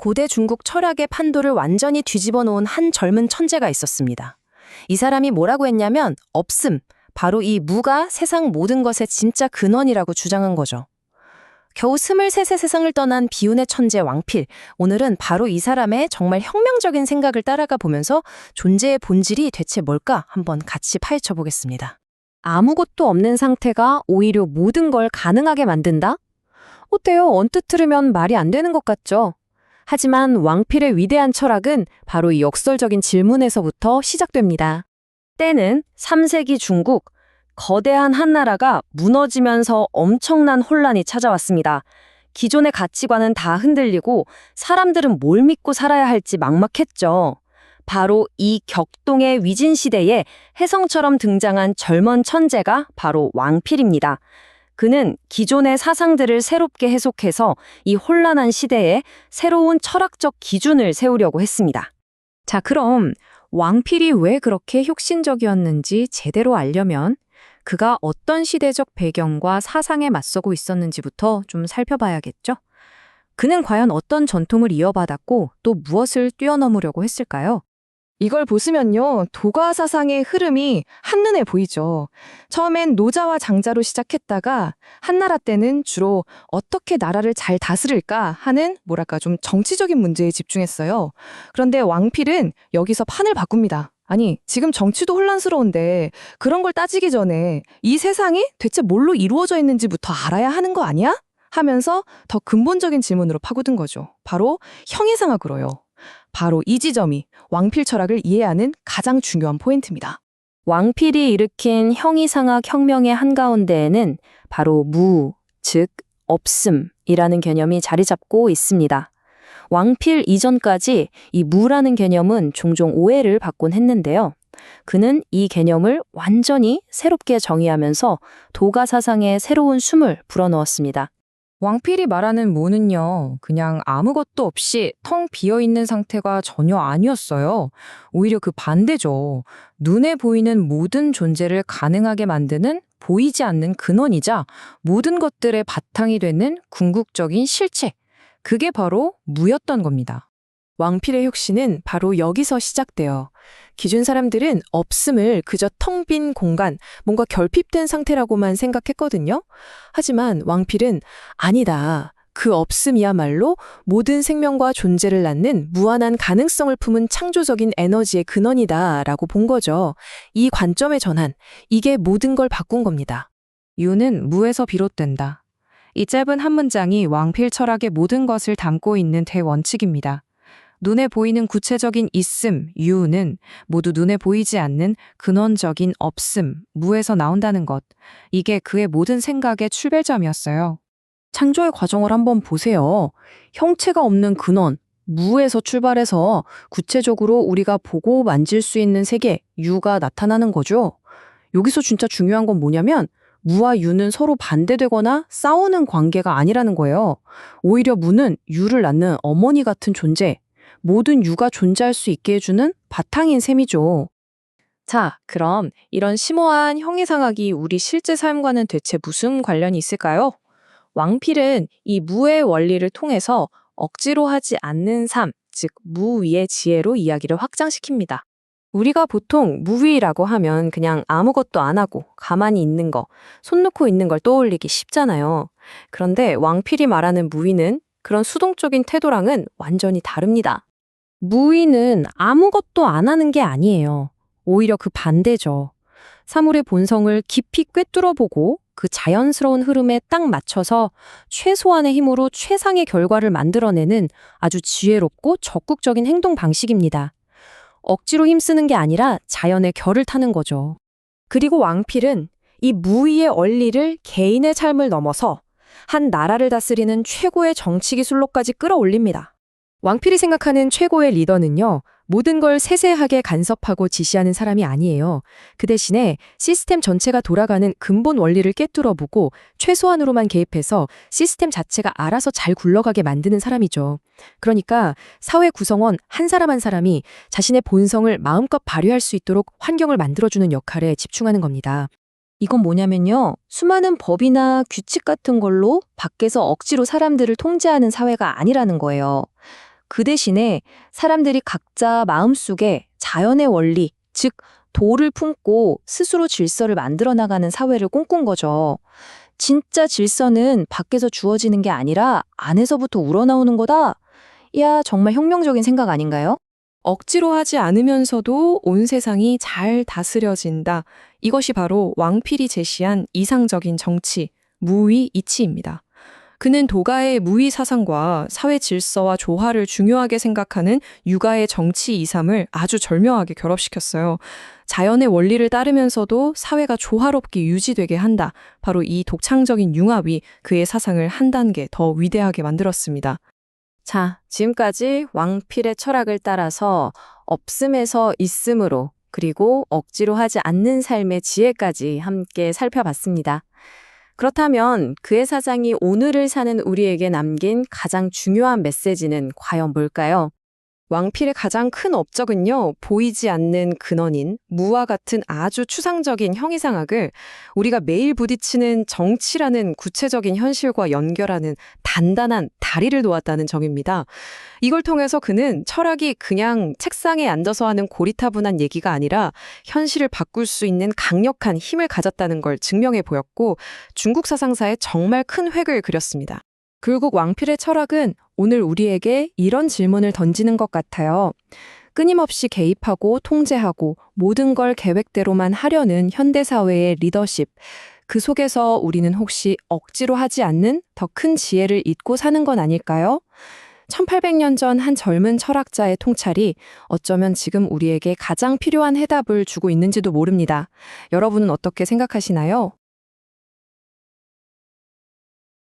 고대 중국 철학의 판도를 완전히 뒤집어 놓은 한 젊은 천재가 있었습니다. 이 사람이 뭐라고 했냐면 없음, 바로 이 무가 세상 모든 것의 진짜 근원이라고 주장한 거죠. 겨우 23세 세상을 떠난 비운의 천재 왕필, 오늘은 바로 이 사람의 정말 혁명적인 생각을 따라가 보면서 존재의 본질이 대체 뭘까 한번 같이 파헤쳐 보겠습니다. 아무것도 없는 상태가 오히려 모든 걸 가능하게 만든다? 어때요? 언뜻 들으면 말이 안 되는 것 같죠? 하지만 왕필의 위대한 철학은 바로 이 역설적인 질문에서부터 시작됩니다. 때는 3세기 중국, 거대한 한나라가 무너지면서 엄청난 혼란이 찾아왔습니다. 기존의 가치관은 다 흔들리고 사람들은 뭘 믿고 살아야 할지 막막했죠. 바로 이 격동의 위진 시대에 혜성처럼 등장한 젊은 천재가 바로 왕필입니다. 그는 기존의 사상들을 새롭게 해석해서 이 혼란한 시대에 새로운 철학적 기준을 세우려고 했습니다. 자, 그럼 왕필이 왜 그렇게 혁신적이었는지 제대로 알려면 그가 어떤 시대적 배경과 사상에 맞서고 있었는지부터 좀 살펴봐야겠죠? 그는 과연 어떤 전통을 이어받았고 또 무엇을 뛰어넘으려고 했을까요? 이걸 보시면요, 도가 사상의 흐름이 한눈에 보이죠. 처음엔 노자와 장자로 시작했다가 한나라 때는 주로 어떻게 나라를 잘 다스릴까 하는 좀 정치적인 문제에 집중했어요. 그런데 왕필은 여기서 판을 바꿉니다. 아니, 지금 정치도 혼란스러운데 그런 걸 따지기 전에 이 세상이 대체 뭘로 이루어져 있는지부터 알아야 하는 거 아니야? 하면서 더 근본적인 질문으로 파고든 거죠. 바로 형이상학으로요. 바로 이 지점이 왕필 철학을 이해하는 가장 중요한 포인트입니다. 왕필이 일으킨 형이상학 혁명의 한가운데에는 바로 무, 즉 없음이라는 개념이 자리 잡고 있습니다. 왕필 이전까지 이 무라는 개념은 종종 오해를 받곤 했는데요. 그는 이 개념을 완전히 새롭게 정의하면서 도가 사상에 새로운 숨을 불어넣었습니다. 왕필이 말하는 무는요, 그냥 아무것도 없이 텅 비어있는 상태가 전혀 아니었어요. 오히려 그 반대죠. 눈에 보이는 모든 존재를 가능하게 만드는 보이지 않는 근원이자 모든 것들의 바탕이 되는 궁극적인 실체. 그게 바로 무였던 겁니다. 왕필의 혁신은 바로 여기서 시작돼요. 기존 사람들은 없음을 그저 텅 빈 공간, 뭔가 결핍된 상태라고만 생각했거든요. 하지만 왕필은 아니다. 그 없음이야말로 모든 생명과 존재를 낳는 무한한 가능성을 품은 창조적인 에너지의 근원이다라고 본 거죠. 이 관점의 전환, 이게 모든 걸 바꾼 겁니다. 유는 무에서 비롯된다. 이 짧은 한 문장이 왕필 철학의 모든 것을 담고 있는 대원칙입니다. 눈에 보이는 구체적인 있음, 유는 모두 눈에 보이지 않는 근원적인 없음, 무에서 나온다는 것. 이게 그의 모든 생각의 출발점이었어요. 창조의 과정을 한번 보세요. 형체가 없는 근원, 무에서 출발해서 구체적으로 우리가 보고 만질 수 있는 세계, 유가 나타나는 거죠. 여기서 진짜 중요한 건 뭐냐면 무와 유는 서로 반대되거나 싸우는 관계가 아니라는 거예요. 오히려 무는 유를 낳는 어머니 같은 존재, 모든 유가 존재할 수 있게 해주는 바탕인 셈이죠. 자, 그럼 이런 심오한 형이상학이 우리 실제 삶과는 대체 무슨 관련이 있을까요? 왕필은 이 무의 원리를 통해서 억지로 하지 않는 삶, 즉 무위의 지혜로 이야기를 확장시킵니다. 우리가 보통 무위라고 하면 그냥 아무것도 안 하고 가만히 있는 거, 손 놓고 있는 걸 떠올리기 쉽잖아요. 그런데 왕필이 말하는 무위는 그런 수동적인 태도랑은 완전히 다릅니다. 무위는 아무것도 안 하는 게 아니에요. 오히려 그 반대죠. 사물의 본성을 깊이 꿰뚫어보고 그 자연스러운 흐름에 딱 맞춰서 최소한의 힘으로 최상의 결과를 만들어내는 아주 지혜롭고 적극적인 행동 방식입니다. 억지로 힘쓰는 게 아니라 자연의 결을 타는 거죠. 그리고 왕필은 이 무위의 원리를 개인의 삶을 넘어서 한 나라를 다스리는 최고의 정치 기술로까지 끌어올립니다. 왕필이 생각하는 최고의 리더는요, 모든 걸 세세하게 간섭하고 지시하는 사람이 아니에요. 그 대신에 시스템 전체가 돌아가는 근본 원리를 꿰뚫어보고 최소한으로만 개입해서 시스템 자체가 알아서 잘 굴러가게 만드는 사람이죠. 그러니까 사회 구성원 한 사람 한 사람이 자신의 본성을 마음껏 발휘할 수 있도록 환경을 만들어주는 역할에 집중하는 겁니다. 이건 뭐냐면요, 수많은 법이나 규칙 같은 걸로 밖에서 억지로 사람들을 통제하는 사회가 아니라는 거예요. 그 대신에 사람들이 각자 마음속에 자연의 원리, 즉 도를 품고 스스로 질서를 만들어 나가는 사회를 꿈꾼 거죠. 진짜 질서는 밖에서 주어지는 게 아니라 안에서부터 우러나오는 거다. 이야, 정말 혁명적인 생각 아닌가요? 억지로 하지 않으면서도 온 세상이 잘 다스려진다. 이것이 바로 왕필이 제시한 이상적인 정치, 무의 이치입니다. 그는 도가의 무의 사상과 사회 질서와 조화를 중요하게 생각하는 유가의 정치 이삼을 아주 절묘하게 결합시켰어요. 자연의 원리를 따르면서도 사회가 조화롭게 유지되게 한다. 바로 이 독창적인 융합이 그의 사상을 한 단계 더 위대하게 만들었습니다. 자, 지금까지 왕필의 철학을 따라서 없음에서 있음으로, 그리고 억지로 하지 않는 삶의 지혜까지 함께 살펴봤습니다. 그렇다면 그의 사상이 오늘을 사는 우리에게 남긴 가장 중요한 메시지는 과연 뭘까요? 왕필의 가장 큰 업적은요, 보이지 않는 근원인 무와 같은 아주 추상적인 형이상학을 우리가 매일 부딪히는 정치라는 구체적인 현실과 연결하는 단단한 다리를 놓았다는 점입니다. 이걸 통해서 그는 철학이 그냥 책상에 앉아서 하는 고리타분한 얘기가 아니라 현실을 바꿀 수 있는 강력한 힘을 가졌다는 걸 증명해 보였고, 중국 사상사에 정말 큰 획을 그렸습니다. 결국 왕필의 철학은 오늘 우리에게 이런 질문을 던지는 것 같아요. 끊임없이 개입하고 통제하고 모든 걸 계획대로만 하려는 현대사회의 리더십. 그 속에서 우리는 혹시 억지로 하지 않는 더 큰 지혜를 잊고 사는 건 아닐까요? 1800년 전 한 젊은 철학자의 통찰이 어쩌면 지금 우리에게 가장 필요한 해답을 주고 있는지도 모릅니다. 여러분은 어떻게 생각하시나요?